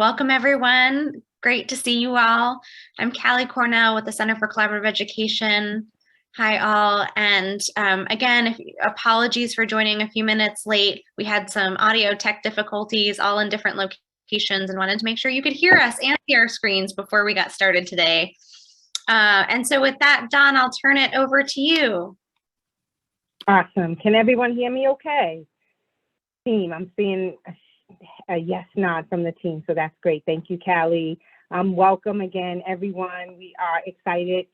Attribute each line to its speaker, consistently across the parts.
Speaker 1: Welcome, everyone. Great to see you all. I'm Callie Cornell with the Center for Collaborative Education. Hi, all. And again, apologies for joining a few minutes late. We had some audio tech difficulties all in different locations and wanted to make sure you could hear us and see our screens before we got started today. And so with that, Don, I'll turn it over to you.
Speaker 2: Awesome. Can everyone hear me okay? Team, I'm seeing a yes nod from the team, so that's great. Thank you, Callie. Welcome again, everyone. We are excited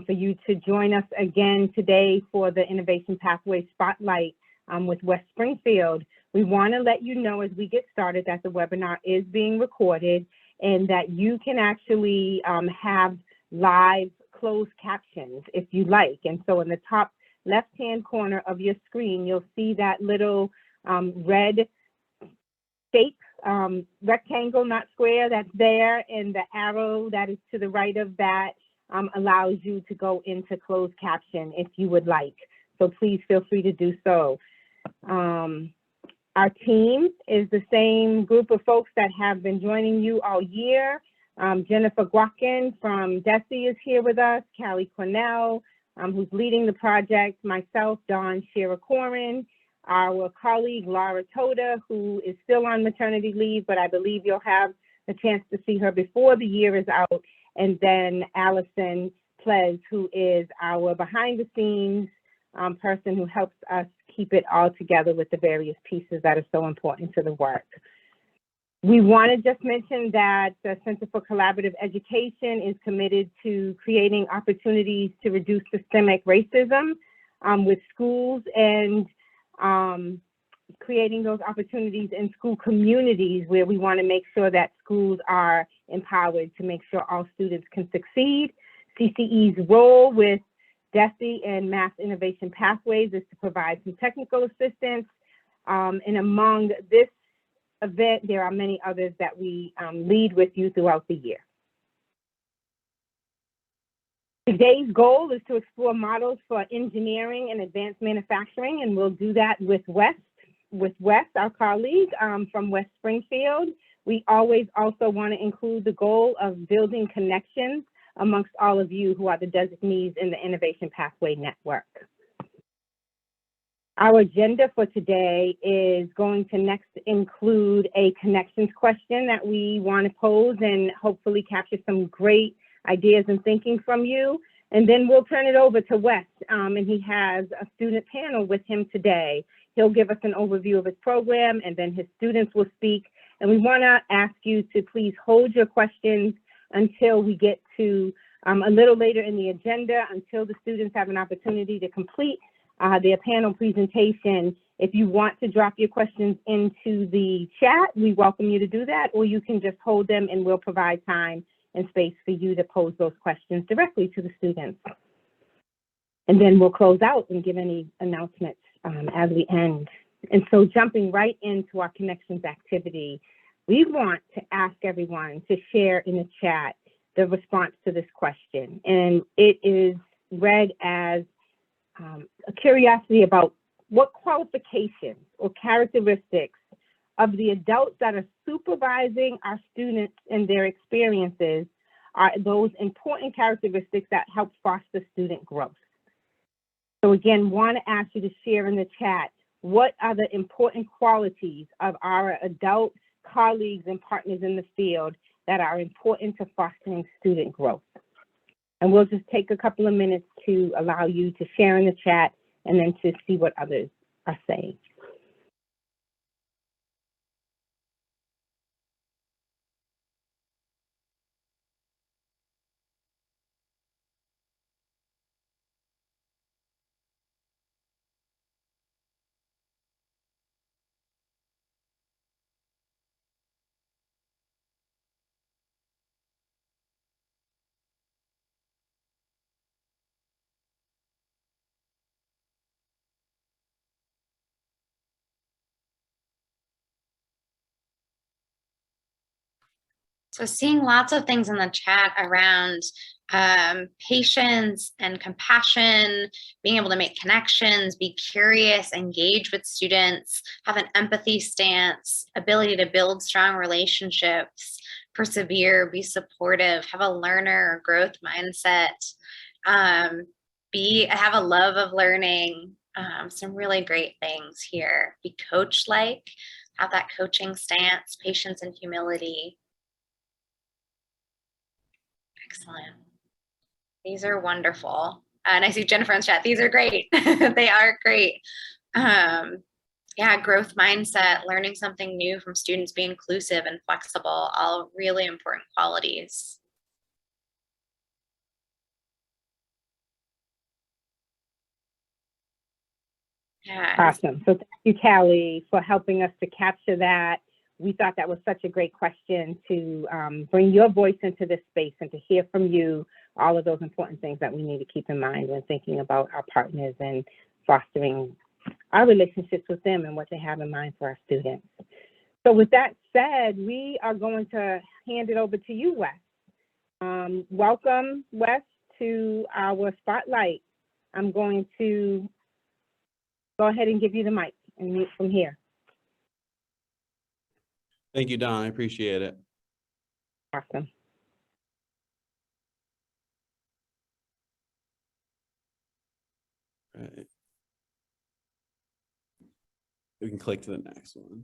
Speaker 2: for you to join us again today for the Innovation Pathway Spotlight with West Springfield. We want to let you know as we get started that the webinar is being recorded and that you can actually have live closed captions if you like. And so in the top left-hand corner of your screen, you'll see that little red shape, rectangle, not square, that's there, and the arrow that is to the right of that allows you to go into closed caption if you would like. So please feel free to do so. Our team is the same group of folks that have been joining you all year. Jennifer Guakin from DESE is here with us, Callie Cornell, who's leading the project, myself, Dawn Shira-Corin, our colleague Laura Toda, who is still on maternity leave, but I believe you'll have a chance to see her before the year is out, and then Allison Plez, who is our behind the scenes person who helps us keep it all together with the various pieces that are so important to the work. We want to just mention that the Center for Collaborative Education is committed to creating opportunities to reduce systemic racism with schools and creating those opportunities in school communities where we want to make sure that schools are empowered to make sure all students can succeed. CCE's role with DESE and Mass Innovation Pathways is to provide some technical assistance. And among this event, there are many others that we lead with you throughout the year. Today's goal is to explore models for engineering and advanced manufacturing, and we'll do that with Wes, our colleague from West Springfield. We always also want to include the goal of building connections amongst all of you who are the designees in the Innovation Pathway Network. Our agenda for today is going to next include a connections question that we want to pose and hopefully capture some great ideas and thinking from you. And then we'll turn it over to Wes, and he has a student panel with him today. He'll give us an overview of his program, and then his students will speak. And we want to ask you to please hold your questions until we get to a little later in the agenda, until the students have an opportunity to complete their panel presentation. If you want to drop your questions into the chat, we welcome you to do that, or you can just hold them and we'll provide time and space for you to pose those questions directly to the students. And then we'll close out and give any announcements as we end. And so jumping right into our connections activity, we want to ask everyone to share in the chat the response to this question. And it is read as a curiosity about what qualifications or characteristics of the adults that are supervising our students and their experiences are those important characteristics that help foster student growth. So again, want to ask you to share in the chat, what are the important qualities of our adult colleagues and partners in the field that are important to fostering student growth? And we'll just take a couple of minutes to allow you to share in the chat and then to see what others are saying.
Speaker 1: So seeing lots of things in the chat around patience and compassion, being able to make connections, be curious, engage with students, have an empathy stance, ability to build strong relationships. persevere, be supportive, have a learner or growth mindset, have a love of learning. Some really great things here. Be coach-like, have that coaching stance, patience and humility. Excellent. These are wonderful. And I see Jennifer in the chat. These are great. They are great. Yeah, growth mindset, learning something new from students, be inclusive and flexible, all really important qualities. Yeah.
Speaker 2: Awesome. So thank you, Callie, for helping us to capture that. We thought that was such a great question to bring your voice into this space and to hear from you all of those important things that we need to keep in mind when thinking about our partners and fostering our relationships with them and what they have in mind for our students. So with that said, we are going to hand it over to you, Wes. Welcome, Wes, to our spotlight. I'm going to go ahead and give you the mic and mute from here.
Speaker 3: Thank you, Don. I appreciate it.
Speaker 2: Awesome.
Speaker 3: Right. We can click to the next one.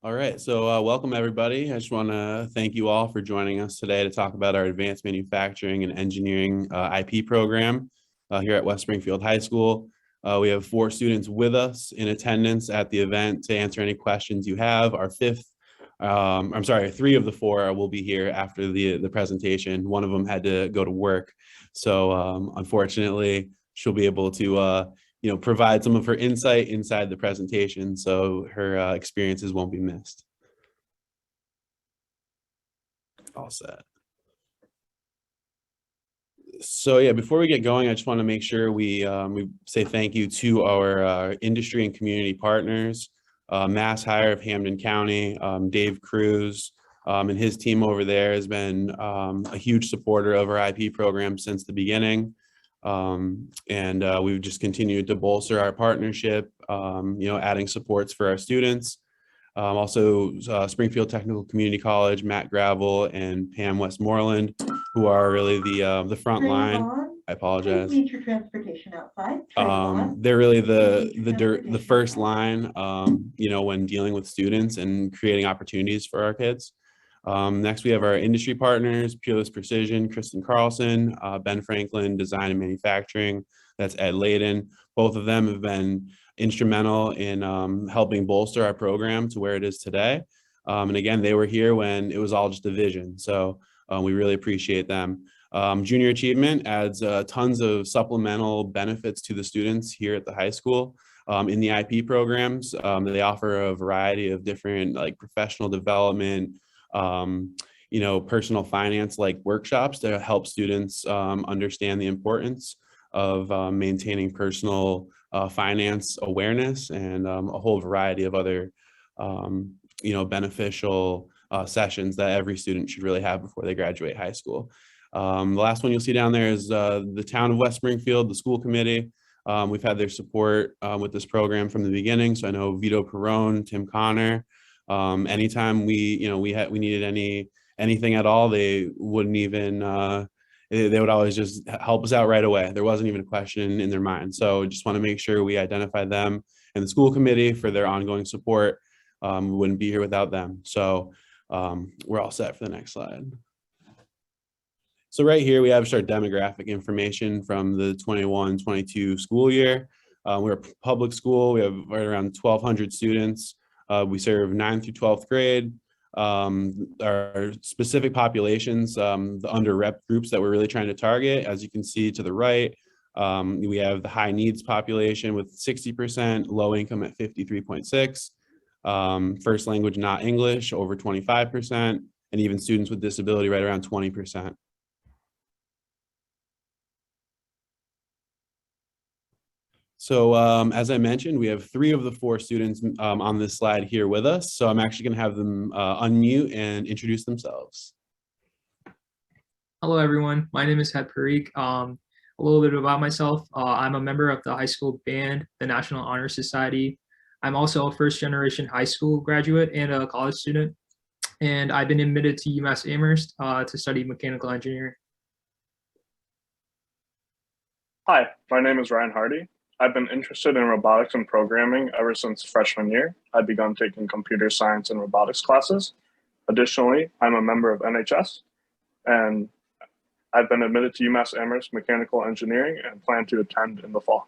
Speaker 3: All right, so welcome everybody. I just want to thank you all for joining us today to talk about our Advanced Manufacturing and Engineering IP program here at West Springfield High School. We have 4 students with us in attendance at the event to answer any questions you have. Our 3 of the 4 will be here after the presentation. One of them had to go to work. So unfortunately, she'll be able to provide some of her insight inside the presentation, so her experiences won't be missed. All set. So yeah, before we get going, I just want to make sure we say thank you to our industry and community partners, Mass Hire of Hampden County, Dave Cruz, and his team over there has been a huge supporter of our IP program since the beginning. We've just continued to bolster our partnership, adding supports for our students. Also Springfield Technical Community College, Matt Gravel and Pam Westmoreland, who are really the front line. I apologize.
Speaker 4: Please meet your transportation outside.
Speaker 3: They're really the first line, when dealing with students and creating opportunities for our kids. Next, we have our industry partners, Peerless Precision, Kristen Carlson, Ben Franklin, Design and Manufacturing, that's Ed Layden. Both of them have been instrumental in helping bolster our program to where it is today. And again, they were here when it was all just a vision. So we really appreciate them. Junior Achievement adds tons of supplemental benefits to the students here at the high school. In the IP programs, they offer a variety of different professional development, personal finance workshops to help students understand the importance of maintaining personal finance awareness, and a whole variety of other beneficial sessions that every student should really have before they graduate high school. The last one you'll see down there is the town of West Springfield, the school committee. We've had their support with this program from the beginning. So I know Vito Perrone, Tim Connor, anytime we needed anything at all, they wouldn't even, they would always just help us out right away. There wasn't even a question in their mind. So just want to make sure we identify them and the school committee for their ongoing support. We wouldn't be here without them. So we're all set for the next slide. So right here, we have our demographic information from the 21-22 school year. We're a public school. We have right around 1,200 students. We serve 9th through 12th grade. Our specific populations, the underrepresented groups that we're really trying to target, as you can see to the right, we have the high needs population with 60%, low income at 53.6%, first language not English over 25%, and even students with disability right around 20%. So as I mentioned, we have 3 of the 4 students on this slide here with us. So I'm actually going to have them unmute and introduce themselves.
Speaker 5: Hello, everyone. My name is Het Parikh. A little bit about myself. I'm a member of the high school band, the National Honor Society. I'm also a first-generation high school graduate and a college student. and I've been admitted to UMass Amherst to study mechanical engineering.
Speaker 6: Hi, my name is Ryan Hardy. I've been interested in robotics and programming ever since freshman year. I've begun taking computer science and robotics classes. Additionally, I'm a member of NHS, and I've been admitted to UMass Amherst Mechanical Engineering and plan to attend in the fall.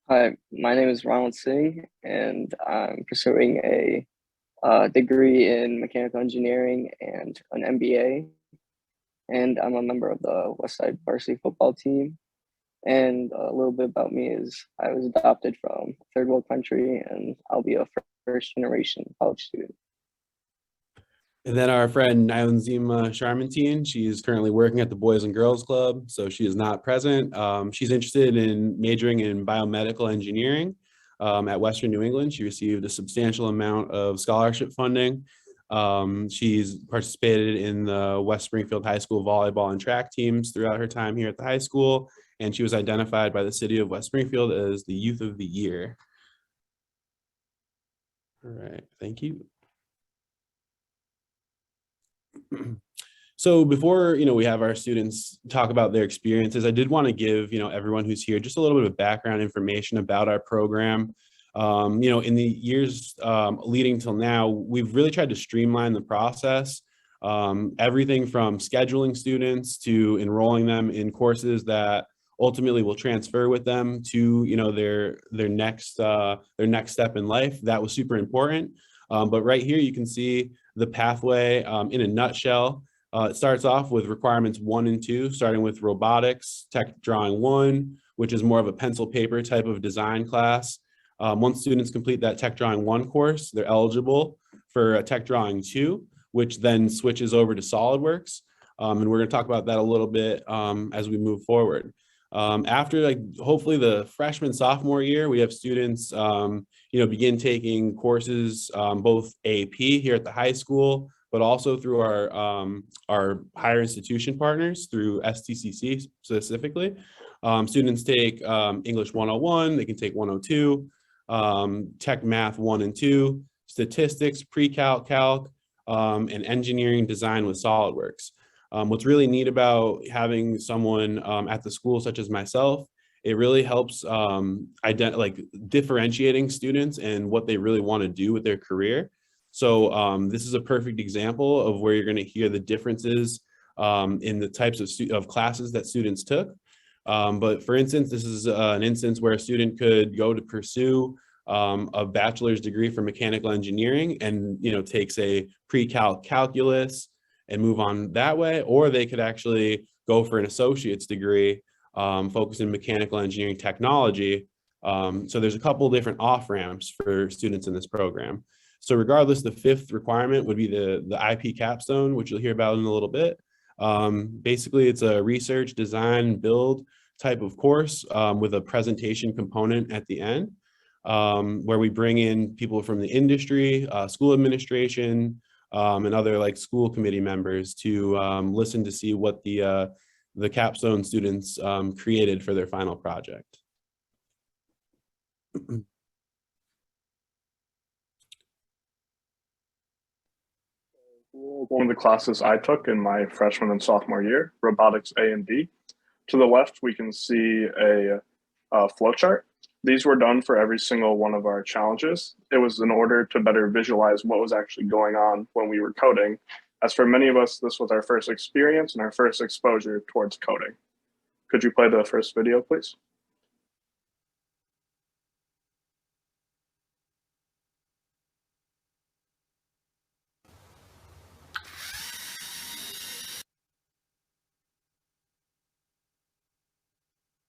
Speaker 7: Hi, my name is Ronald Singh, and I'm pursuing a degree in mechanical engineering and an MBA. And I'm a member of the Westside varsity football team. And a little bit about me is I was adopted from a third world country, and I'll be a first generation college student.
Speaker 3: And then our friend Nayonzima Sharmantine, she's currently working at the Boys and Girls Club, so she is not present. She's interested in majoring in biomedical engineering at Western New England. She received a substantial amount of scholarship funding. She's participated in the West Springfield High School volleyball and track teams throughout her time here at the high school, and she was identified by the city of West Springfield as the Youth of the Year. All right, thank you. So before, we have our students talk about their experiences, I did want to give, everyone who's here just a little bit of background information about our program. In the years leading till now, we've really tried to streamline the process. Everything from scheduling students to enrolling them in courses that ultimately will transfer with them to, their next step in life. That was super important. But right here, you can see the pathway in a nutshell. It starts off with requirements 1 and 2, starting with robotics, tech drawing 1, which is more of a pencil paper type of design class. Once students complete that tech drawing 1 course, they're eligible for a tech drawing 2, which then switches over to SolidWorks. And we're going to talk about that a little bit as we move forward. After hopefully the freshman sophomore year, we have students begin taking courses both AP here at the high school, but also through our higher institution partners through STCC specifically. Students take English 101, they can take 102, Tech Math 1 and 2, statistics, pre-calc, calc, and engineering design with SolidWorks. What's really neat about having someone at the school such as myself, it really helps differentiating students and what they really want to do with their career. So this is a perfect example of where you're going to hear the differences in the types of classes that students took. But for instance, this is an instance where a student could go to pursue a bachelor's degree for mechanical engineering and takes a pre-calc calculus and move on that way, or they could actually go for an associate's degree focused in mechanical engineering technology. So there's a couple different off-ramps for students in this program. So regardless, the 5th requirement would be the IP capstone, which you'll hear about in a little bit. Basically, it's a research, design, build type of course with a presentation component at the end, where we bring in people from the industry, school administration, and other school committee members to listen to see what the capstone students created for their final project.
Speaker 6: One of the classes I took in my freshman and sophomore year, robotics A and D. To the left, we can see a flowchart. These were done for every single one of our challenges. It was in order to better visualize what was actually going on when we were coding. As for many of us, this was our first experience and our first exposure towards coding. Could you play the first video, please?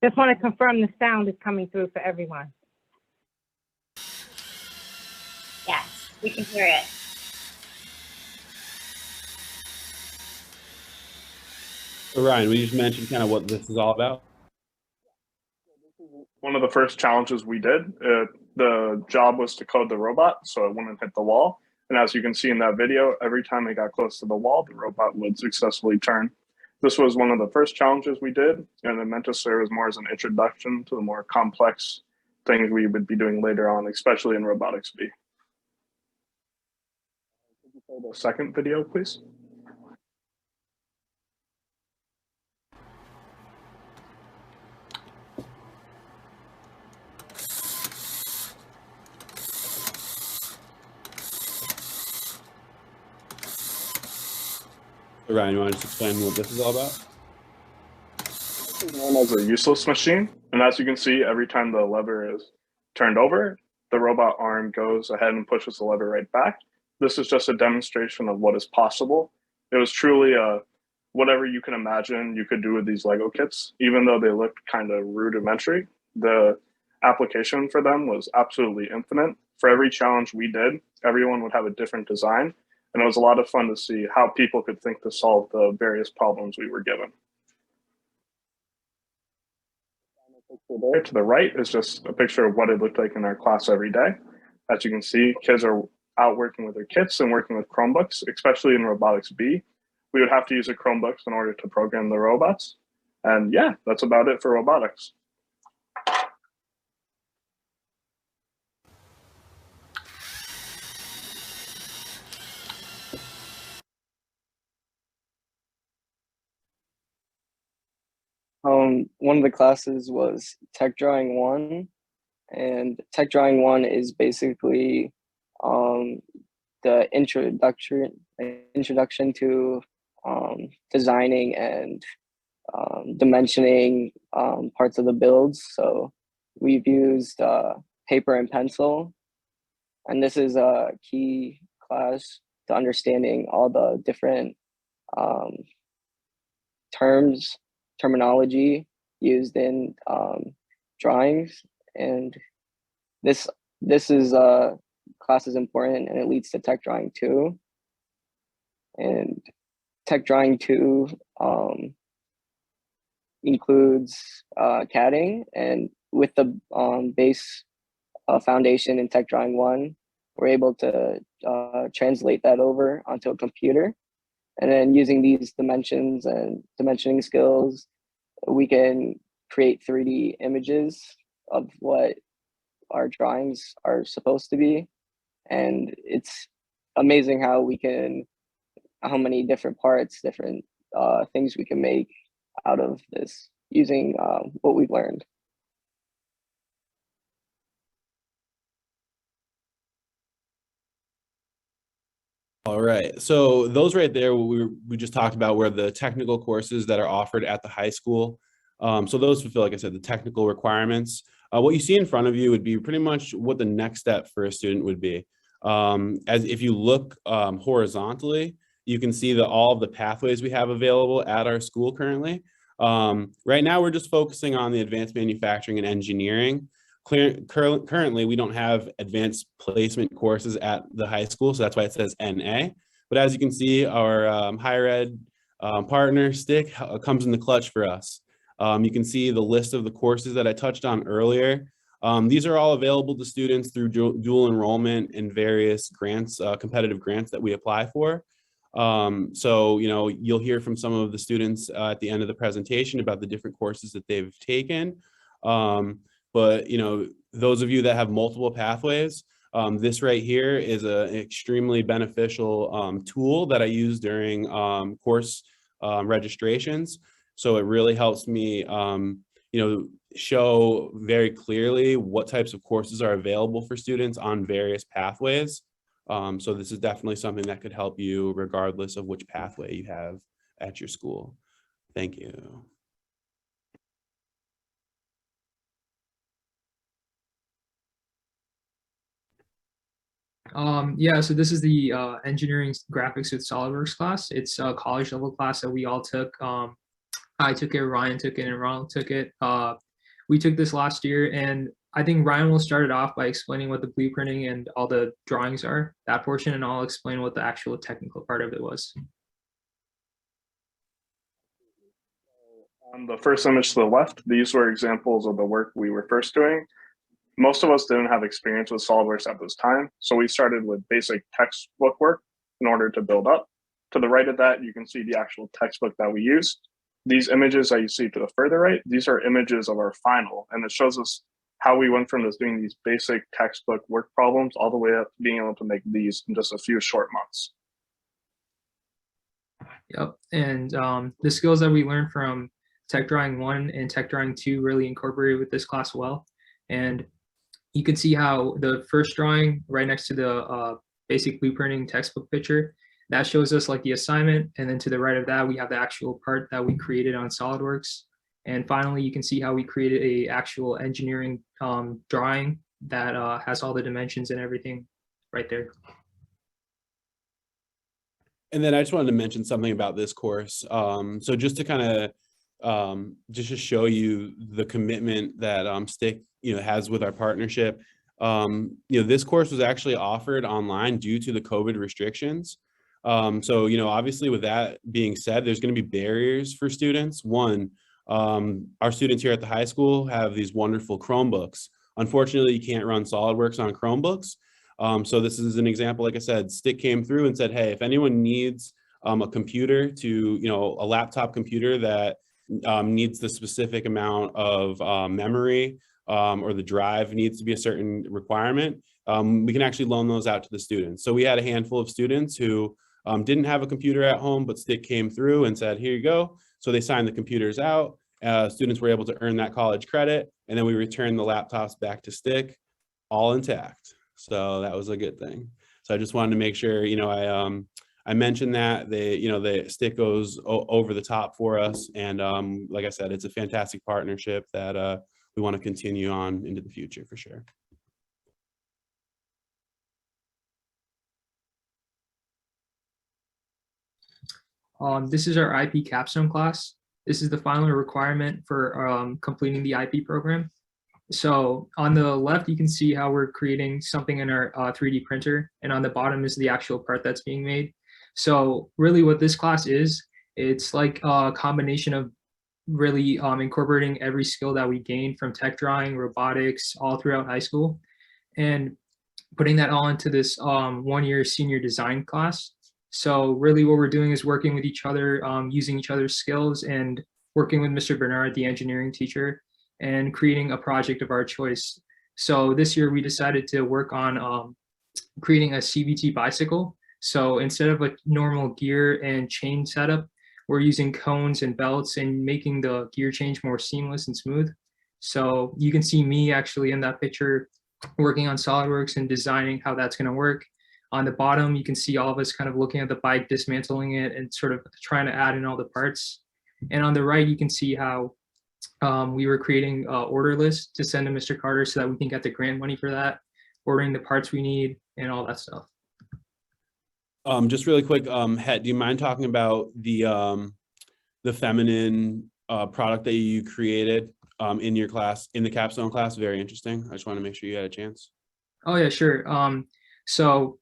Speaker 2: Just want to confirm the sound is coming through for everyone.
Speaker 1: Yes, we can hear it.
Speaker 3: So Ryan, we just mentioned kind of what this is all about.
Speaker 6: One of the first challenges we did, the job was to code the robot so it wouldn't hit the wall. And as you can see in that video, every time it got close to the wall, the robot would successfully turn. This was one of the first challenges we did, and it meant to serve as more as an introduction to the more complex things we would be doing later on, especially in robotics B. The second video, please.
Speaker 3: Ryan, you want to just explain what this is all about?
Speaker 6: This is known as a useless machine, and as you can see, every time the lever is turned over, the robot arm goes ahead and pushes the lever right back. This is just a demonstration of what is possible. It was truly whatever you can imagine you could do with these Lego kits. Even though they looked kind of rudimentary, the application for them was absolutely infinite. For every challenge we did, everyone would have a different design, and it was a lot of fun to see how people could think to solve the various problems we were given. There to the right is just a picture of what it looked like in our class every day. As you can see, kids are out working with their kits and working with Chromebooks, especially in Robotics B. We would have to use a Chromebook in order to program the robots. And yeah, that's about it for robotics.
Speaker 7: One of the classes was Tech Drawing 1, and Tech Drawing 1 is basically the introduction to designing and dimensioning parts of the builds. So we've used paper and pencil, and this is a key class to understanding all the different terminology used in drawings, and this is class is important, and it leads to Tech Drawing 2. And Tech Drawing 2 includes CADing, and with the base foundation in Tech Drawing 1, we're able to translate that over onto a computer. And then using these dimensions and dimensioning skills, we can create 3D images of what our drawings are supposed to be. And it's amazing how many different parts, different things we can make out of this using what we've learned.
Speaker 3: All right. So those right there, we just talked about were the technical courses that are offered at the high school. So those fulfill, like I said, the technical requirements. What you see in front of you would be pretty much what the next step for a student would be. As if you look horizontally, you can see all of the pathways we have available at our school currently. Right now, we're just focusing on the advanced manufacturing and engineering. Currently, we don't have advanced placement courses at the high school, so that's why it says NA. But as you can see, our higher ed partner, STIC, comes in the clutch for us. You can see the list of the courses that I touched on earlier. These are all available to students through dual enrollment and various grants, competitive grants that we apply for. So, you'll hear from some of the students at the end of the presentation about the different courses that they've taken. But, those of you that have multiple pathways, this right here is an extremely beneficial tool that I use during course registrations. So it really helps me, show very clearly what types of courses are available for students on various pathways. So this is definitely something that could help you regardless of which pathway you have at your school. Thank you.
Speaker 5: Yeah, so this is the engineering graphics with SolidWorks class. It's a college level class that we all took. I took it, Ryan took it, and Ronald took it. We took this last year, and I think Ryan will start it off by explaining what the blueprinting and all the drawings are, that portion, and I'll explain what the actual technical part of it was.
Speaker 6: On the first image to the left, these were examples of the work we were first doing. Most of us didn't have experience with SolidWorks at this time, so we started with basic textbook work in order to build up. To the right of that, you can see the actual textbook that we used. These images that you see to the further right, these are images of our final, and it shows us how we went from just doing these basic textbook work problems all the way up to being able to make these in just a few short months.
Speaker 5: Yep. And the skills that we learned from Tech Drawing 1 and Tech Drawing 2 really incorporated with this class well. And you can see how the first drawing right next to the basic blueprinting textbook picture, that shows us like the assignment. And then to the right of that, we have the actual part that we created on SolidWorks. And finally, you can see how we created a actual engineering drawing that has all the dimensions and everything right there.
Speaker 3: And then I just wanted to mention something about this course. So just to kind of just to show you the commitment that STIC has with our partnership. This course was actually offered online due to the COVID restrictions. So obviously with that being said, there's going to be barriers for students. One, our students here at the high school have these wonderful Chromebooks. Unfortunately, you can't run SolidWorks on Chromebooks. So this is an example, like I said, STIC came through and said, hey, if anyone needs a computer a laptop computer that needs the specific amount of memory or the drive needs to be a certain requirement, we can actually loan those out to the students. So we had a handful of students who didn't have a computer at home, but STIC came through and said, here you go. So they signed the computers out. Students were able to earn that college credit, and then we returned the laptops back to STIC, all intact. So that was a good thing. So I just wanted to make sure, I mentioned that the STIC goes over the top for us. And like I said, it's a fantastic partnership that we want to continue on into the future for sure.
Speaker 5: This is our IP capstone class. This is the final requirement for completing the IP program. So on the left, you can see how we're creating something in our 3D printer, and on the bottom is the actual part that's being made. So really what this class is, it's like a combination of really incorporating every skill that we gained from tech drawing, robotics, all throughout high school, and putting that all into this 1-year senior design class. So really what we're doing is working with each other, using each other's skills, and working with Mr. Bernard, the engineering teacher, and creating a project of our choice. So this year we decided to work on creating a CVT bicycle. So instead of a normal gear and chain setup, we're using cones and belts and making the gear change more seamless and smooth. So you can see me actually in that picture working on SolidWorks and designing how that's going to work. On the bottom, you can see all of us kind of looking at the bike, dismantling it, and sort of trying to add in all the parts. And on the right, you can see how we were creating an order list to send to Mr. Carter so that we can get the grant money for that, ordering the parts we need, and all that stuff.
Speaker 3: Just really quick, Het, do you mind talking about the feminine product that you created in your class, in the capstone class? Very interesting. I just want to make sure you had a chance.
Speaker 5: Oh yeah, sure. So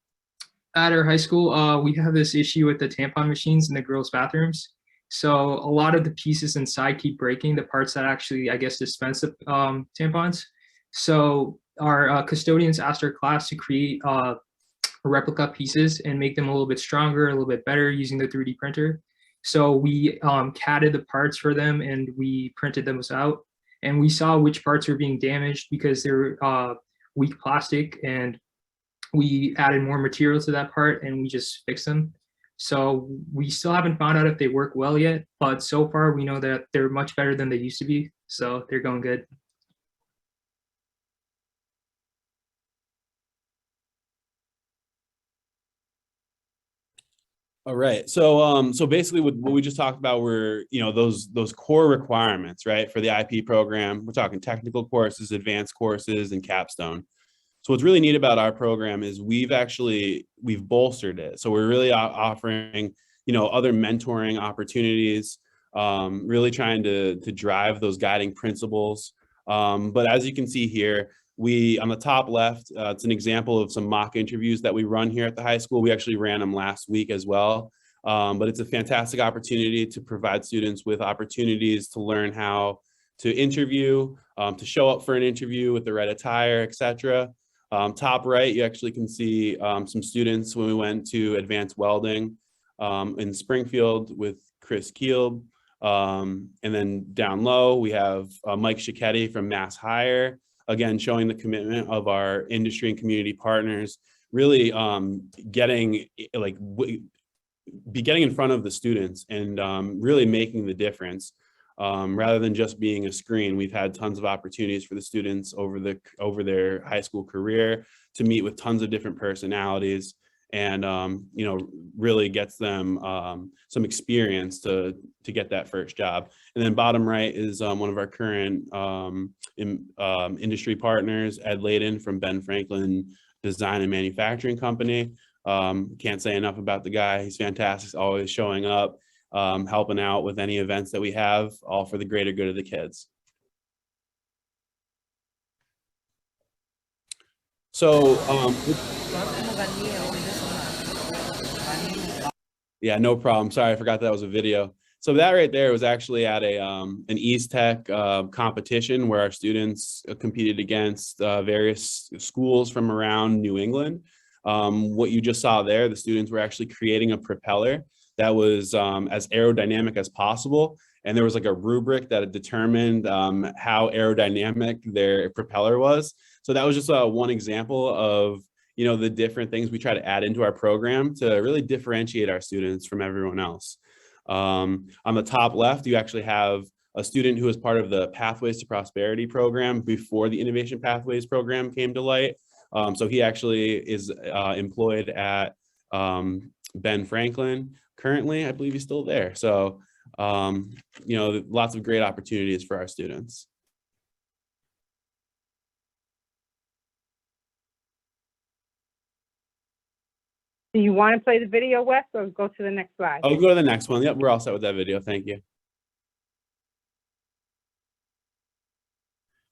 Speaker 5: at our high school, we have this issue with the tampon machines in the girls' bathrooms. So a lot of the pieces inside keep breaking, the parts that actually, I guess, dispense the tampons. So our custodians asked our class to create replica pieces and make them a little bit stronger, a little bit better using the 3D printer. So we CAD'd the parts for them and we printed them out. And we saw which parts were being damaged because they're weak plastic, and we added more material to that part and we just fixed them. So we still haven't found out if they work well yet, but so far we know that they're much better than they used to be. So they're going good.
Speaker 3: All right. So so basically what we just talked about were, those core requirements, right, for the IP program. We're talking technical courses, advanced courses, and capstone. So what's really neat about our program is we've bolstered it. So we're really offering, other mentoring opportunities, really trying to drive those guiding principles. But as you can see here, on the top left, it's an example of some mock interviews that we run here at the high school. We actually ran them last week as well. But it's a fantastic opportunity to provide students with opportunities to learn how to interview, to show up for an interview with the right attire, etc. Top right, you actually can see some students when we went to advanced welding in Springfield with Chris Kiel. And then down low, we have Mike Schicchetti from Mass Hire, again, showing the commitment of our industry and community partners, really getting be getting in front of the students and really making the difference. Rather than just being a screen, we've had tons of opportunities for the students over their high school career to meet with tons of different personalities, and really gets them some experience to get that first job. And then bottom right is one of our current industry partners, Ed Layden from Ben Franklin Design and Manufacturing Company. Can't say enough about the guy. He's fantastic, always showing up, helping out with any events that we have, all for the greater good of the kids. So yeah, no problem. Sorry, I forgot that was a video. So that right there was actually at an East Tech competition where our students competed against various schools from around New England. What you just saw there, the students were actually creating a propeller that was as aerodynamic as possible. And there was like a rubric that determined how aerodynamic their propeller was. So that was just one example of the different things we try to add into our program to really differentiate our students from everyone else. On the top left, you actually have a student who was part of the Pathways to Prosperity program before the Innovation Pathways program came to light. So he actually is employed at Ben Franklin currently. I believe he's still there. So, lots of great opportunities for our students.
Speaker 2: Do you want to play the video, Wes, or go to the next slide?
Speaker 3: I'll go to the next one. Yep, we're all set with that video. Thank you.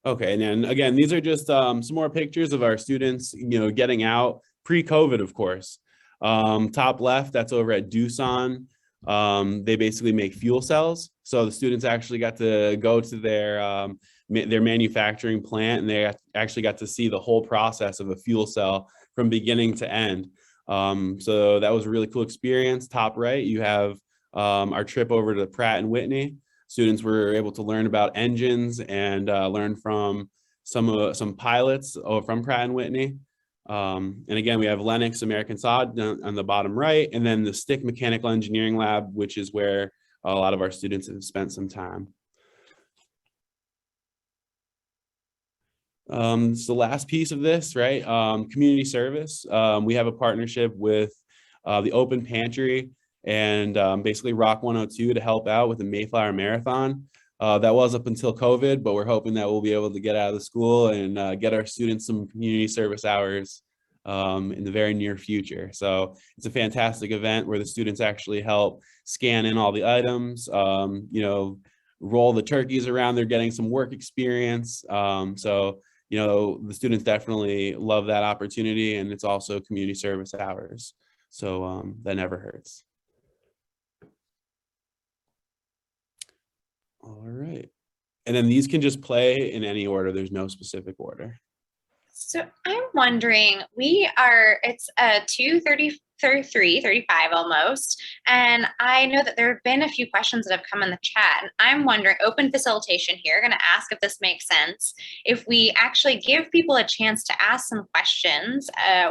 Speaker 3: Okay, and then again, these are just some more pictures of our students, getting out pre-COVID, of course. Top left, that's over at Doosan. They basically make fuel cells. So the students actually got to go to their manufacturing plant, and they actually got to see the whole process of a fuel cell from beginning to end. So that was a really cool experience. Top right, you have our trip over to Pratt and Whitney. Students were able to learn about engines and learn from some pilots from Pratt and Whitney. And again, we have Lennox American Sod on the bottom right, and then the Stick Mechanical Engineering Lab, which is where a lot of our students have spent some time. It's the last piece of this, right? Community service. We have a partnership with the Open Pantry and basically Rock 102 to help out with the Mayflower Marathon. That was up until COVID, but we're hoping that we'll be able to get out of the school and get our students some community service hours in the very near future. So it's a fantastic event where the students actually help scan in all the items, roll the turkeys around. They're getting some work experience. So the students definitely love that opportunity, and it's also community service hours. So that never hurts. All right. And then these can just play in any order. There's no specific order.
Speaker 1: So I'm wondering, it's 2:33, 35 almost, and I know that there have been a few questions that have come in the chat, and I'm wondering, open facilitation here, going to ask if this makes sense, if we actually give people a chance to ask some questions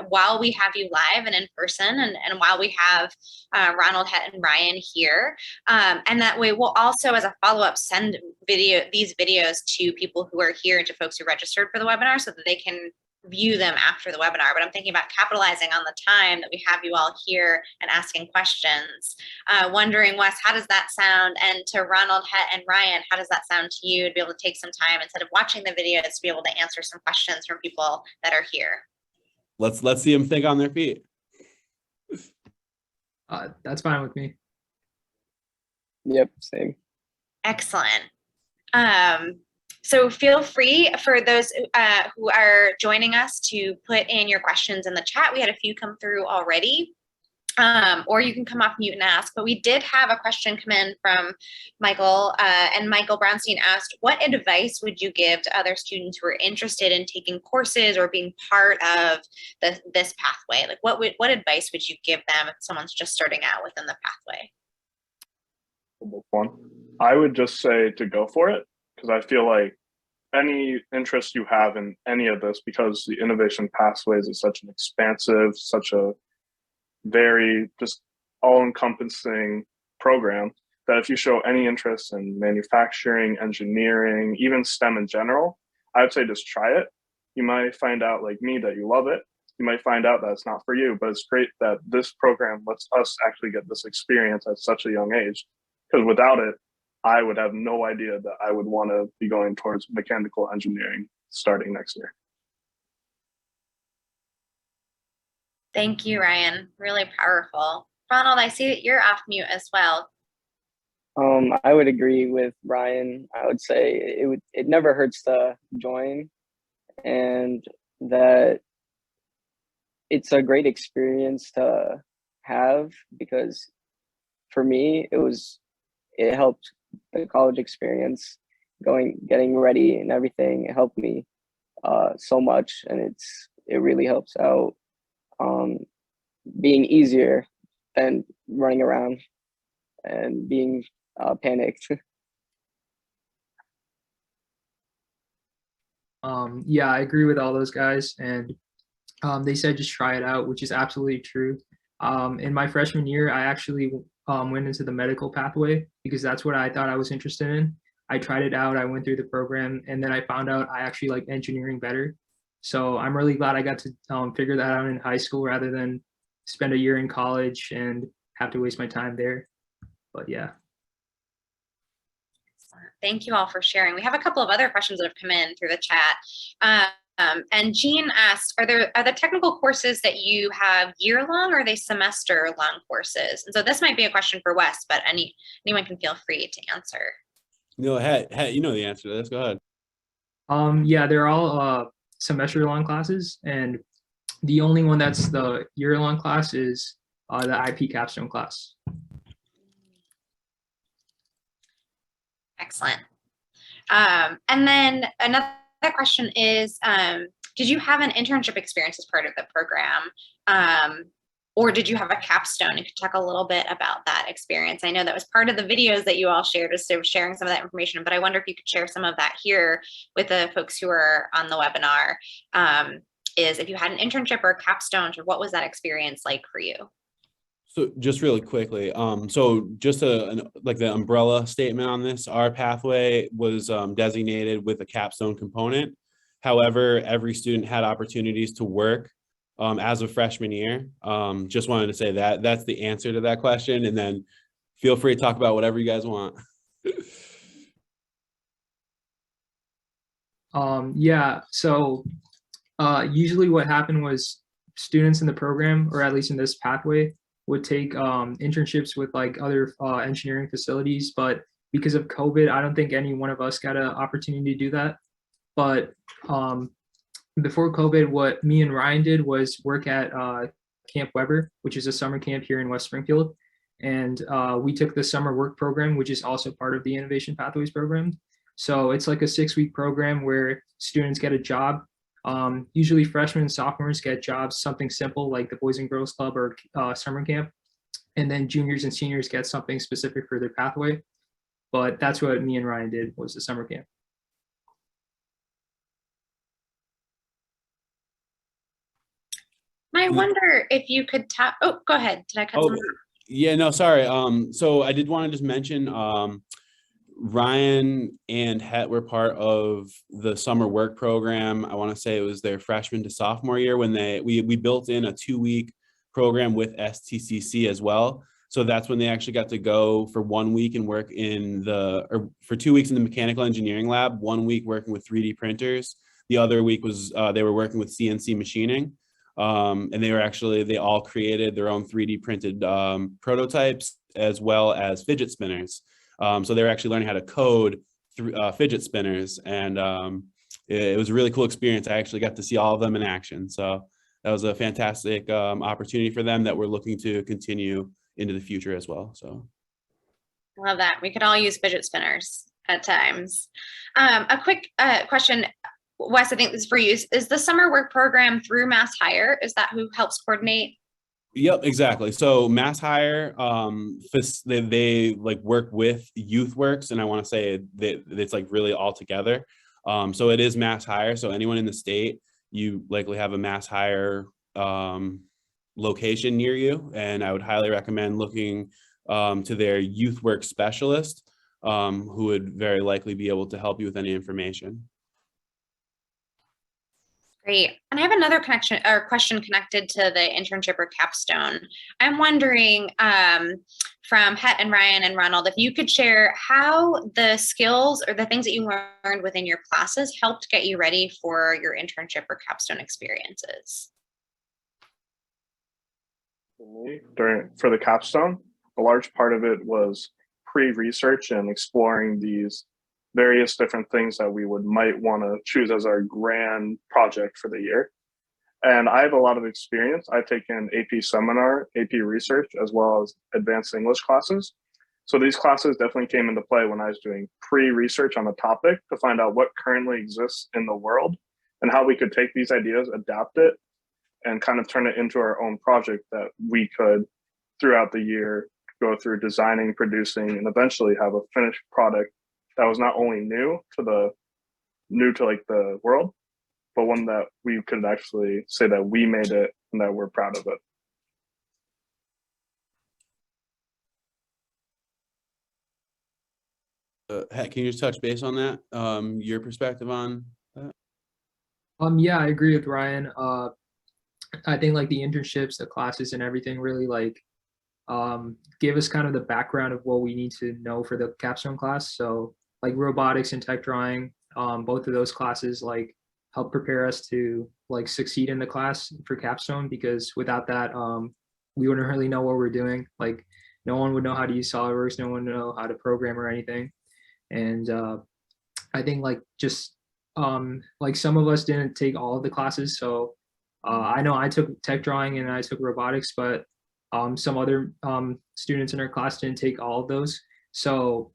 Speaker 1: while we have you live and in person, and while we have Ronald, Het, and Ryan here, and that way we'll also, as a follow-up, send these videos to people who are here and to folks who registered for the webinar so that they can view them after the webinar. But I'm thinking about capitalizing on the time that we have you all here and asking questions. Wondering, Wes, how does that sound? And to Ronald, Het, and Ryan, how does that sound to you to be able to take some time instead of watching the videos to be able to answer some questions from people that are here?
Speaker 3: Let's see them think on their feet.
Speaker 5: That's fine with me.
Speaker 7: Yep, same.
Speaker 1: Excellent. So feel free for those who are joining us to put in your questions in the chat. We had a few come through already, or you can come off mute and ask. But we did have a question come in from Michael, and Michael Brownstein asked, what advice would you give to other students who are interested in taking courses or being part of this pathway? Like what advice would you give them if someone's just starting out within the pathway?
Speaker 6: One, I would just say to go for it, because I feel like any interest you have in any of this, because the Innovation Pathways is such an expansive, such a very just all-encompassing program that if you show any interest in manufacturing, engineering, even STEM in general, I would say just try it. You might find out, like me, that you love it. You might find out that it's not for you, but it's great that this program lets us actually get this experience at such a young age. Because without it, I would have no idea that I would want to be going towards mechanical engineering starting next year.
Speaker 1: Thank you, Ryan. Really powerful. Ronald, I see that you're off mute as well.
Speaker 7: I would agree with Ryan. I would say it never hurts to join, and that it's a great experience to have, because for me it helped the college experience, getting ready and everything. It helped me so much, and it really helps out being easier than running around and being panicked.
Speaker 5: Yeah, I agree with all those guys, and they said just try it out, which is absolutely true. In my freshman year, I actually went into the medical pathway because that's what I thought I was interested in. I tried it out, I went through the program, and then I found out I actually like engineering better. So I'm really glad I got to figure that out in high school rather than spend a year in college and have to waste my time there. But yeah.
Speaker 1: Thank you all for sharing. We have a couple of other questions that have come in through the chat. And Jean asked, are the technical courses that you have year-long, or are they semester-long courses? And so this might be a question for Wes, but anyone can feel free to answer.
Speaker 3: No, you know the answer to this. Go ahead.
Speaker 5: Yeah, they're all semester-long classes, and the only one that's the year-long class is the IP capstone class.
Speaker 1: Excellent. And then another question is, did you have an internship experience as part of the program? Or did you have a capstone? You could talk a little bit about that experience. I know that was part of the videos that you all shared, just sort of sharing some of that information, but I wonder if you could share some of that here with the folks who are on the webinar, is if you had an internship or a capstone, or what was that experience like for you?
Speaker 3: So just really quickly, so just like the umbrella statement on this, our pathway was designated with a capstone component. However, every student had opportunities to work as a freshman year. Just wanted to say that that's the answer to that question, and then feel free to talk about whatever you guys want.
Speaker 5: Yeah, so usually what happened was students in the program, or at least in this pathway, would take internships with like other engineering facilities, but because of COVID, I don't think any one of us got an opportunity to do that. But before COVID, what me and Ryan did was work at Camp Weber, which is a summer camp here in West Springfield. And we took the summer work program, which is also part of the Innovation Pathways program. So it's like a 6-week program where students get a job. Usually freshmen and sophomores get jobs, something simple like the Boys and Girls Club or summer camp. And then juniors and seniors get something specific for their pathway. But that's what me and Ryan did, was the summer camp.
Speaker 1: I wonder if you could tap, oh, go ahead. Did I cut someone off?
Speaker 3: Yeah, no, sorry. So I did want to just mention Ryan and Het were part of the summer work program. I want to say it was their freshman to sophomore year when we built in a 2-week program with STCC as well. So that's when they actually got to go for 1 week and work for 2 weeks in the mechanical engineering lab, 1 week working with 3D printers. The other week was they were working with CNC machining. And they all created their own 3D printed prototypes as well as fidget spinners. So they were actually learning how to code through fidget spinners, and it was a really cool experience. I actually got to see all of them in action. So that was a fantastic opportunity for them that we're looking to continue into the future as well. So
Speaker 1: I love that. We could all use fidget spinners at times. A quick question, Wes, I think this is for you. Is the summer work program through MassHire? Is that who helps coordinate?
Speaker 3: Yep, exactly. So MassHire, they like work with YouthWorks, and I want to say that it's like really all together. So it is MassHire. So anyone in the state, you likely have a MassHire location near you, and I would highly recommend looking to their youth work specialist, who would very likely be able to help you with any information.
Speaker 1: Great. And I have another connection or question connected to the internship or capstone. I'm wondering from Het and Ryan and Ronald, if you could share how the skills or the things that you learned within your classes helped get you ready for your internship or capstone experiences.
Speaker 6: For the capstone, a large part of it was pre-research and exploring these various different things that we might want to choose as our grand project for the year. And I have a lot of experience. I've taken AP Seminar, AP Research, as well as advanced English classes. So these classes definitely came into play when I was doing pre-research on the topic to find out what currently exists in the world and how we could take these ideas, adapt it, and kind of turn it into our own project that we could, throughout the year, go through designing, producing, and eventually have a finished product that was not only new to like the world, but one that we could actually say that we made it and that we're proud of it.
Speaker 3: Can you just touch base on that? Your perspective on that?
Speaker 5: Yeah, I agree with Ryan. I think like the internships, the classes and everything really like give us kind of the background of what we need to know for the capstone class. So like robotics and tech drawing, both of those classes like help prepare us to like succeed in the class for capstone, because without that, we wouldn't really know what we're doing. Like no one would know how to use SolidWorks, no one would know how to program or anything. And I think like just like some of us didn't take all of the classes. So I know I took tech drawing and I took robotics, but some other students in our class didn't take all of those. So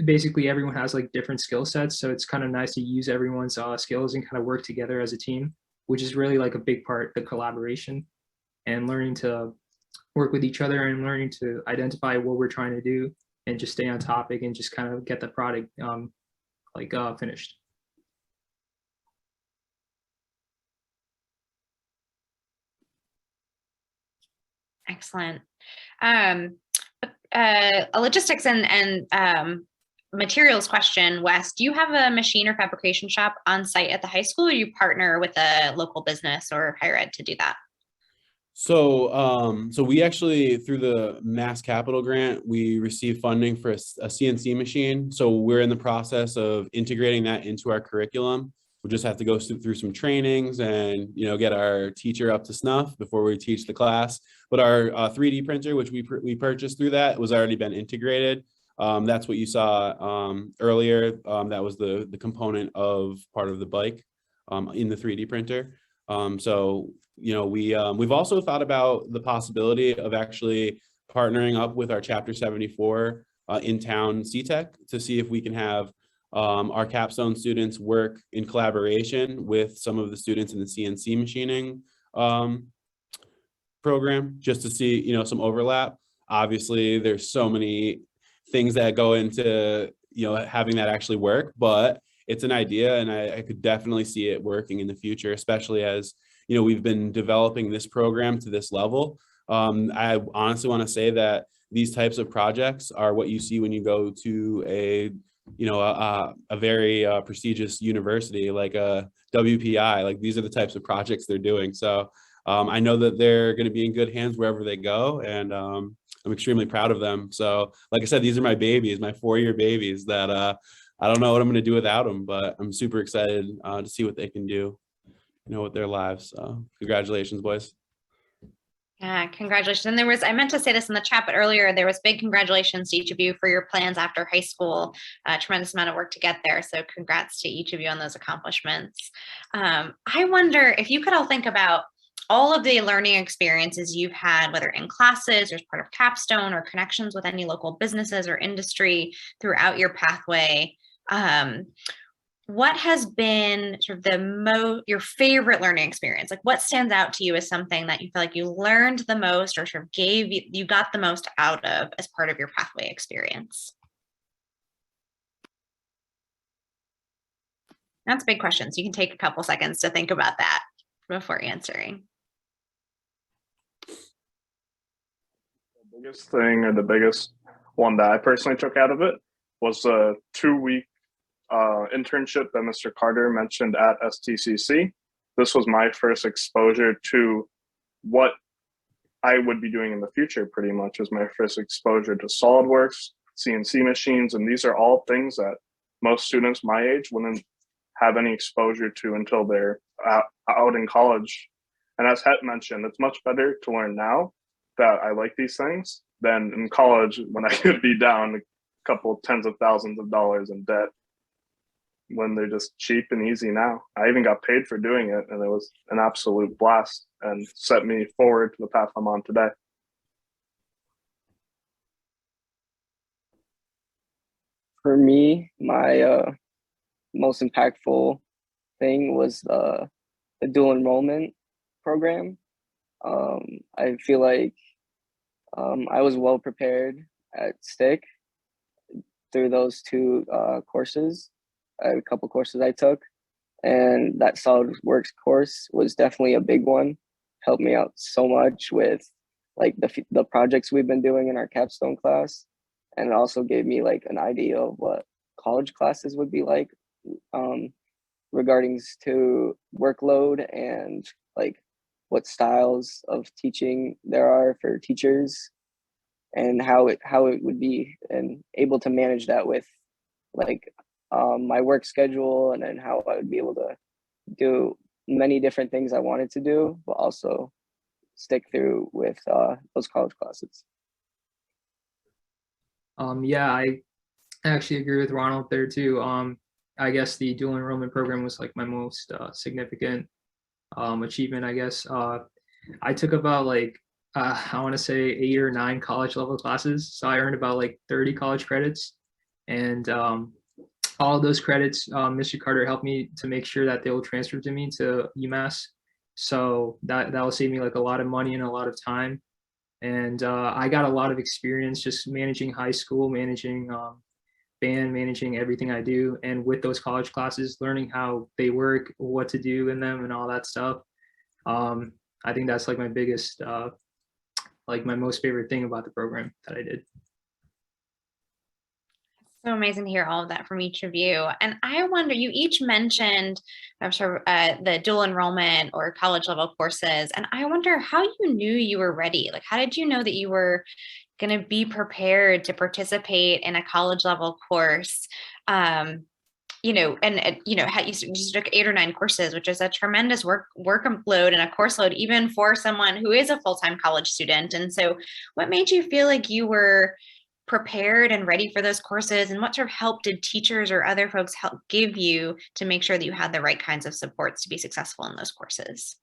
Speaker 5: basically everyone has like different skill sets. So it's kind of nice to use everyone's skills and kind of work together as a team, which is really like a big part, the collaboration and learning to work with each other and learning to identify what we're trying to do and just stay on topic and just kind of get the product finished.
Speaker 1: Excellent. A logistics and materials question, Wes, do you have a machine or fabrication shop on site at the high school, or you partner with a local business or higher ed to do that?
Speaker 3: So, so we actually, through the Mass Capital Grant, we received funding for a CNC machine. So we're in the process of integrating that into our curriculum. We just have to go through some trainings and, you know, get our teacher up to snuff before we teach the class. But our 3D printer, which we purchased through that, was already been integrated. That's what you saw earlier. That was the component of part of the bike in the 3D printer. So, you know, we've also thought about the possibility of actually partnering up with our Chapter 74 in-town CTEC to see if we can have our capstone students work in collaboration with some of the students in the CNC machining program, just to see, you know, some overlap. Obviously, there's so many things that go into, you know, having that actually work, but it's an idea, and I could definitely see it working in the future, especially as, you know, we've been developing this program to this level. I honestly want to say that these types of projects are what you see when you go to a, you know, a very prestigious university like a WPI. Like, these are the types of projects they're doing. So I know that they're going to be in good hands wherever they go, and I'm extremely proud of them. So like I said, these are my babies, my 4-year babies that I don't know what I'm going to do without them, but I'm super excited to see what they can do, you know, with their lives. So congratulations, boys.
Speaker 1: Yeah, congratulations. And I meant to say this in the chat, but earlier there was big congratulations to each of you for your plans after high school. A tremendous amount of work to get there. So congrats to each of you on those accomplishments. I wonder if you could all think about all of the learning experiences you've had, whether in classes or as part of capstone or connections with any local businesses or industry throughout your pathway. What has been sort of your favorite learning experience? Like, what stands out to you as something that you feel like you learned the most or sort of you got the most out of as part of your pathway experience? That's a big question. So you can take a couple seconds to think about that before answering.
Speaker 6: biggest thing, or the biggest one that I personally took out of it, was a 2-week internship that Mr. Carter mentioned at STCC. This was my first exposure to what I would be doing in the future. Pretty much was my first exposure to SolidWorks, CNC machines, and these are all things that most students my age wouldn't have any exposure to until they're out in college. And as Het mentioned, it's much better to learn now that I like these things than in college when I could be down a couple tens of thousands of dollars in debt when they're just cheap and easy now. I even got paid for doing it, and it was an absolute blast and set me forward to the path I'm on today.
Speaker 7: For me, my most impactful thing was the dual enrollment program. I feel like I was well prepared at STIC through those two courses, a couple courses I took, and that SolidWorks course was definitely a big one. Helped me out so much with like the projects we've been doing in our capstone class, and it also gave me like an idea of what college classes would be like regarding to workload and like what styles of teaching there are for teachers, and how it would be, and able to manage that with like my work schedule, and then how I would be able to do many different things I wanted to do, but also stick through with those college classes.
Speaker 5: Yeah, I actually agree with Ronald there too. I guess the dual enrollment program was like my most significant achievement, I guess. I took about like, I want to say 8 or 9 college level classes. So I earned about like 30 college credits. And all of those credits, Mr. Carter helped me to make sure that they will transfer to me to UMass. So that will save me like a lot of money and a lot of time. And I got a lot of experience just managing high school, managing band, managing everything I do. And with those college classes, learning how they work, what to do in them, and all that stuff. I think that's like my biggest, like my most favorite thing about the program that I did.
Speaker 1: So amazing to hear all of that from each of you. And I wonder, you each mentioned, I'm sure, the dual enrollment or college level courses. And I wonder how you knew you were ready. Like, how did you know that you were going to be prepared to participate in a college level course? You know, and you know, you just took 8 or 9 courses, which is a tremendous workload and a course load, even for someone who is a full-time college student. And so what made you feel like you were prepared and ready for those courses, and what sort of help did teachers or other folks help give you to make sure that you had the right kinds of supports to be successful in those courses?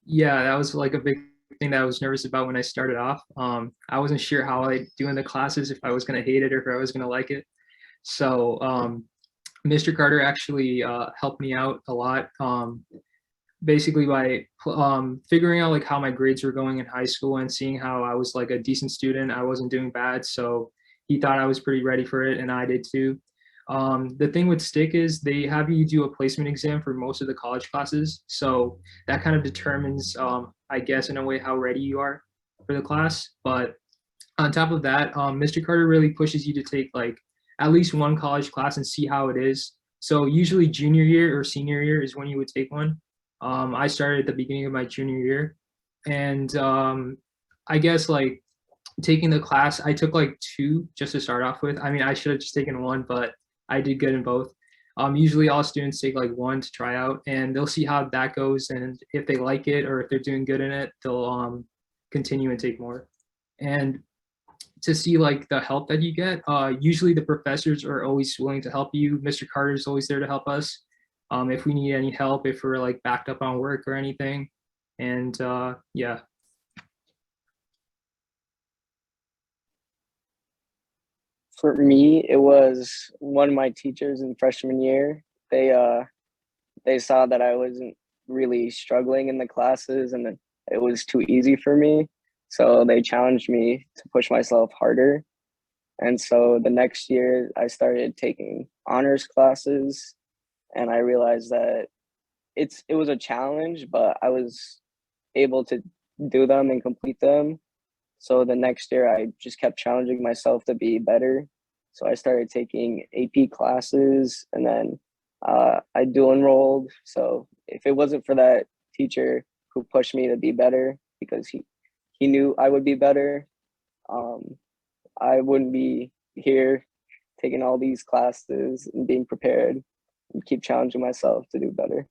Speaker 5: Yeah, that was like a big thing that I was nervous about when I started off. I wasn't sure how I'd do in the classes, if I was going to hate it or if I was going to like it. So Mr. Carter actually helped me out a lot, basically by figuring out like how my grades were going in high school and seeing how I was like a decent student. I wasn't doing bad, so he thought I was pretty ready for it, and I did too. The thing with STIC is they have you do a placement exam for most of the college classes, so that kind of determines, I guess, in a way, how ready you are for the class. But on top of that, Mr. Carter really pushes you to take like at least one college class and see how it is. So usually junior year or senior year is when you would take one. I started at the beginning of my junior year, and I guess like taking the class, I took like 2 just to start off with. I mean, I should have just taken 1, but I did good in both. Usually all students take like 1 to try out, and they'll see how that goes, and if they like it or if they're doing good in it, they'll continue and take more. And to see like the help that you get, usually the professors are always willing to help you. Mr. Carter is always there to help us if we need any help, if we're like backed up on work or anything. And yeah.
Speaker 7: For me, it was one of my teachers in freshman year. They saw that I wasn't really struggling in the classes and it was too easy for me. So they challenged me to push myself harder. And so the next year I started taking honors classes, and I realized that it was a challenge, but I was able to do them and complete them. So the next year, I just kept challenging myself to be better. So I started taking AP classes, and then I dual enrolled. So if it wasn't for that teacher who pushed me to be better, because he knew I would be better, I wouldn't be here taking all these classes and being prepared and keep challenging myself to do better.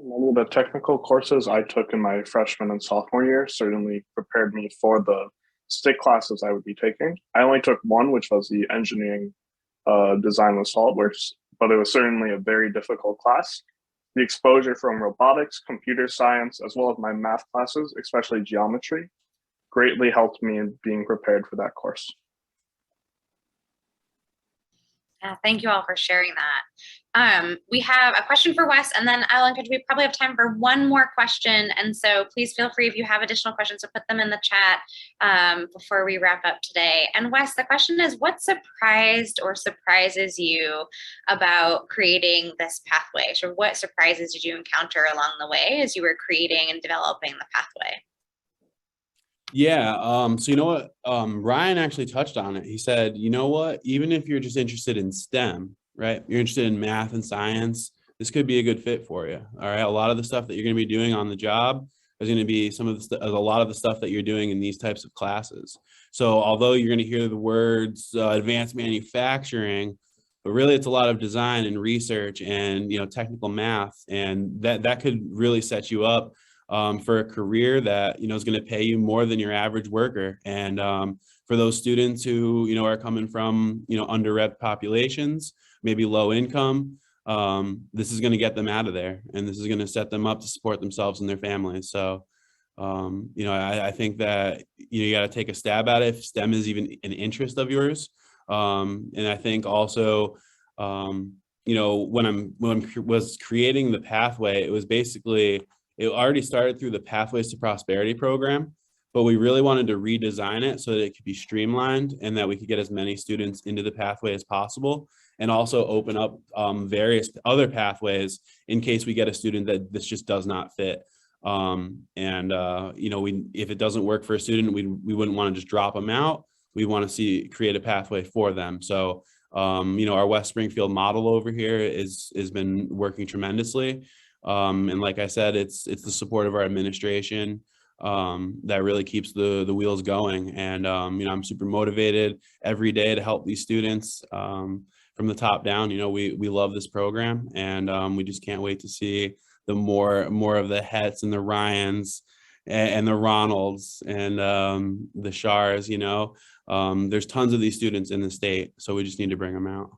Speaker 6: Many of the technical courses I took in my freshman and sophomore year certainly prepared me for the stick classes I would be taking. I only took one, which was the engineering design with SolidWorks, but it was certainly a very difficult class. The exposure from robotics, computer science, as well as my math classes, especially geometry, greatly helped me in being prepared for that course.
Speaker 1: Yeah, thank you all for sharing that. We have a question for Wes, and then Ellen, we probably have time for one more question. And so please feel free if you have additional questions to put them in the chat before we wrap up today. And Wes, the question is, what surprised or surprises you about creating this pathway? So what surprises did you encounter along the way as you were creating and developing the pathway?
Speaker 3: Yeah. So you know what? Ryan actually touched on it. He said, you know what? Even if you're just interested in STEM, right? You're interested in math and science, this could be a good fit for you. All right. A lot of the stuff that you're going to be doing on the job is going to be a lot of the stuff that you're doing in these types of classes. So although you're going to hear the words advanced manufacturing, but really it's a lot of design and research and, you know, technical math, and that could really set you up for a career that, you know, is going to pay you more than your average worker. And for those students who, you know, are coming from, you know, underrepresented populations, maybe low income, this is going to get them out of there, and this is going to set them up to support themselves and their families. So, you know, I think that you got to take a stab at it if STEM is even an interest of yours. And I think also, you know, when I was creating the pathway, it was basically, it already started through the Pathways to Prosperity program, but we really wanted to redesign it so that it could be streamlined and that we could get as many students into the pathway as possible, and also open up various other pathways in case we get a student that this just does not fit. You know, if it doesn't work for a student, we wouldn't want to just drop them out. We want to create a pathway for them. So, you know, our West Springfield model over here has been working tremendously. And like I said, it's the support of our administration that really keeps the wheels going. And, you know, I'm super motivated every day to help these students from the top down. You know, we love this program, and we just can't wait to see the more of the Hets and the Ryans and the Ronalds and the Shars. You know, there's tons of these students in the state, so we just need to bring them out.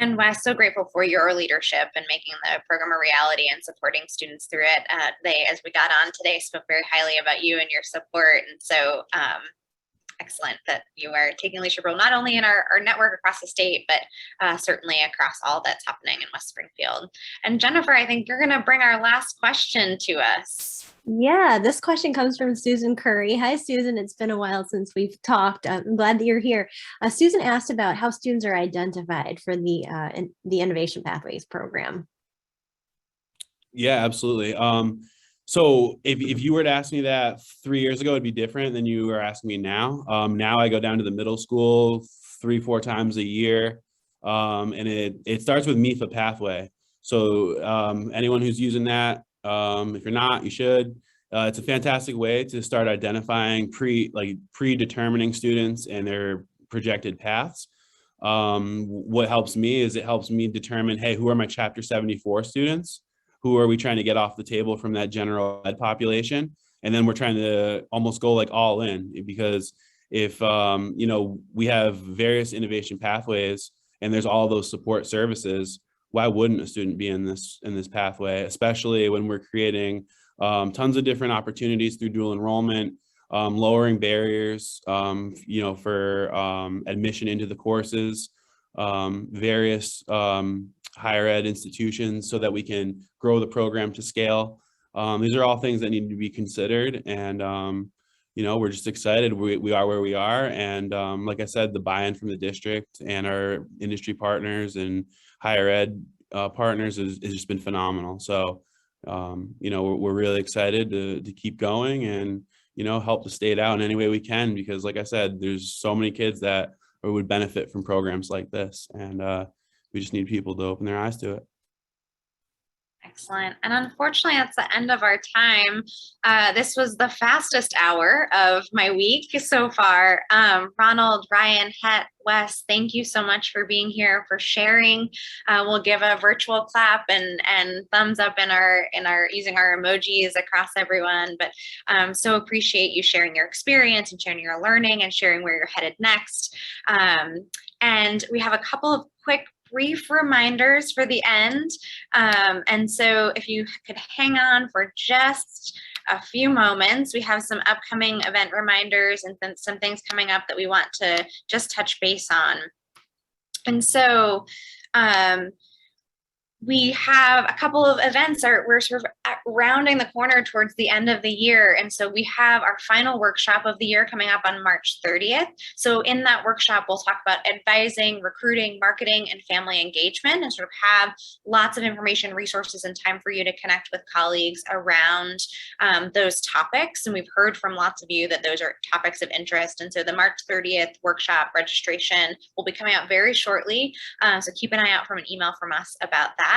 Speaker 1: And Wes, so grateful for your leadership and making the program a reality and supporting students through it. As we got on today, spoke very highly about you and your support. And so excellent that you are taking a leadership role, not only in our network across the state, but certainly across all that's happening in West Springfield. And Jennifer, I think you're going to bring our last question to us.
Speaker 8: Yeah, this question comes from Susan Curry. Hi, Susan. It's been a while since we've talked. I'm glad that you're here. Susan asked about how students are identified for the Innovation Pathways program.
Speaker 3: Yeah, absolutely. So if you were to ask me that 3 years ago, it'd be different than you are asking me now. Now I go down to the middle school 3-4 times a year, and it starts with MIFA Pathway. So anyone who's using that, if you're not, you should. It's a fantastic way to start identifying predetermining students and their projected paths. What helps me is it helps me determine, hey, who are my Chapter 74 students? Who are we trying to get off the table from that general ed population? And then we're trying to almost go like all in, because if, you know, we have various innovation pathways and there's all those support services, why wouldn't a student be in this pathway, especially when we're creating tons of different opportunities through dual enrollment, lowering barriers, you know, for admission into the courses, various higher ed institutions, so that we can grow the program to scale. These are all things that need to be considered, and you know, we're just excited. We are where we are, and like I said, the buy-in from the district and our industry partners and higher ed partners has just been phenomenal. So, you know, we're really excited to keep going and, you know, help the state out in any way we can, because like I said, there's so many kids that would benefit from programs like this. And we just need people to open their eyes to it.
Speaker 1: Excellent. And unfortunately, that's the end of our time. This was the fastest hour of my week so far. Ronald, Ryan, Het, Wes, thank you so much for being here, for sharing. We'll give a virtual clap and thumbs up in our using our emojis across everyone. But so appreciate you sharing your experience and sharing your learning and sharing where you're headed next. And we have a couple of quick brief reminders for the end. And so if you could hang on for just a few moments, we have some upcoming event reminders and then some things coming up that we want to just touch base on. And so we have a couple of events. We're sort of rounding the corner towards the end of the year. And so we have our final workshop of the year coming up on March 30th. So in that workshop, we'll talk about advising, recruiting, marketing, and family engagement, and sort of have lots of information, resources, and time for you to connect with colleagues around those topics. And we've heard from lots of you that those are topics of interest. And so the March 30th workshop registration will be coming out very shortly. So keep an eye out from an email from us about that.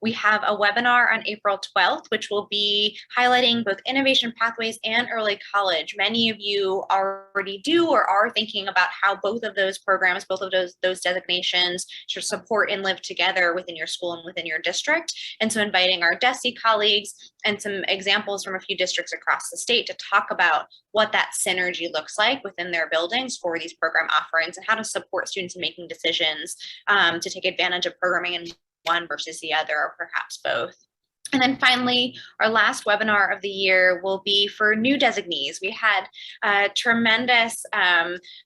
Speaker 1: We have a webinar on April 12th, which will be highlighting both innovation pathways and early college. Many of you already do or are thinking about how both of those programs, both of those designations should support and live together within your school and within your district. And so inviting our DESE colleagues and some examples from a few districts across the state to talk about what that synergy looks like within their buildings for these program offerings and how to support students in making decisions to take advantage of programming in one versus the other, or perhaps both. And then finally, our last webinar of the year will be for new designees. We had a tremendous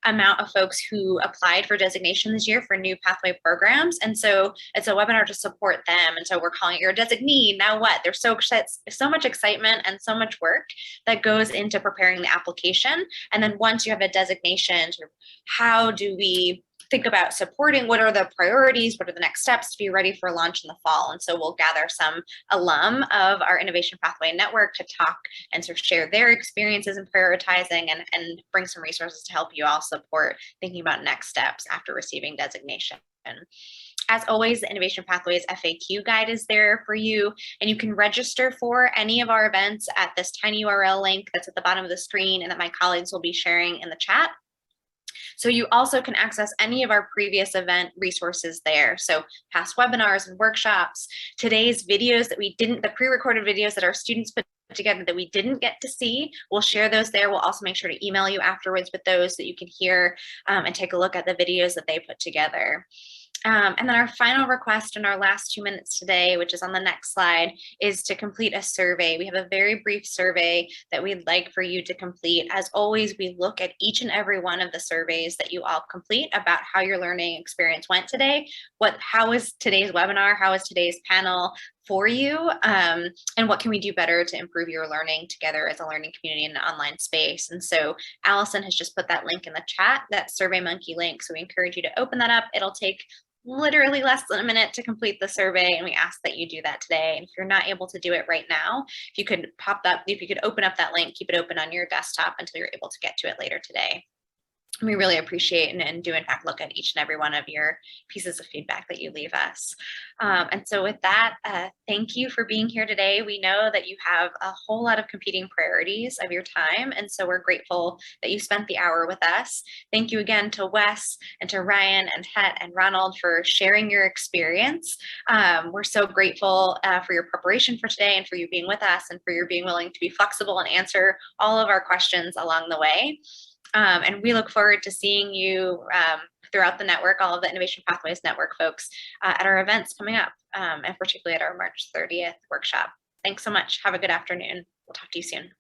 Speaker 1: amount of folks who applied for designation this year for new pathway programs. And so it's a webinar to support them. And so we're calling it your designee. Now what? There's so much excitement and so much work that goes into preparing the application. And then once you have a designation, sort of how do we think about supporting, what are the priorities, what are the next steps to be ready for launch in the fall. And so we'll gather some alum of our Innovation Pathway Network to talk and sort of share their experiences in prioritizing and bring some resources to help you all support thinking about next steps after receiving designation. As always, the Innovation Pathways FAQ guide is there for you, and you can register for any of our events at this tiny URL link that's at the bottom of the screen and that my colleagues will be sharing in the chat. So you also can access any of our previous event resources there. So past webinars and workshops, today's videos that we didn't, the pre-recorded videos that our students put together that we didn't get to see, we'll share those there. We'll also make sure to email you afterwards with those so that you can hear and take a look at the videos that they put together. And then our final request in our last 2 minutes today, which is on the next slide, is to complete a survey. We have a very brief survey that we'd like for you to complete. As always, we look at each and every one of the surveys that you all complete about how your learning experience went today. How was today's webinar? How was today's panel for you? And what can we do better to improve your learning together as a learning community in an online space? And so Allison has just put that link in the chat, that SurveyMonkey link. So we encourage you to open that up. It'll take literally less than a minute to complete the survey, and we ask that you do that today. And if you're not able to do it right now, if you could open up that link, keep it open on your desktop until you're able to get to it later today. We really appreciate and do in fact look at each and every one of your pieces of feedback that you leave us. And so with that, thank you for being here today. We know that you have a whole lot of competing priorities of your time, and so we're grateful that you spent the hour with us. Thank you again to Wes and to Ryan and Het and Ronald for sharing your experience. We're so grateful for your preparation for today and for you being with us and for your being willing to be flexible and answer all of our questions along the way. And we look forward to seeing you throughout the network, all of the Innovation Pathways Network folks at our events coming up, and particularly at our March 30th workshop. Thanks so much. Have a good afternoon. We'll talk to you soon.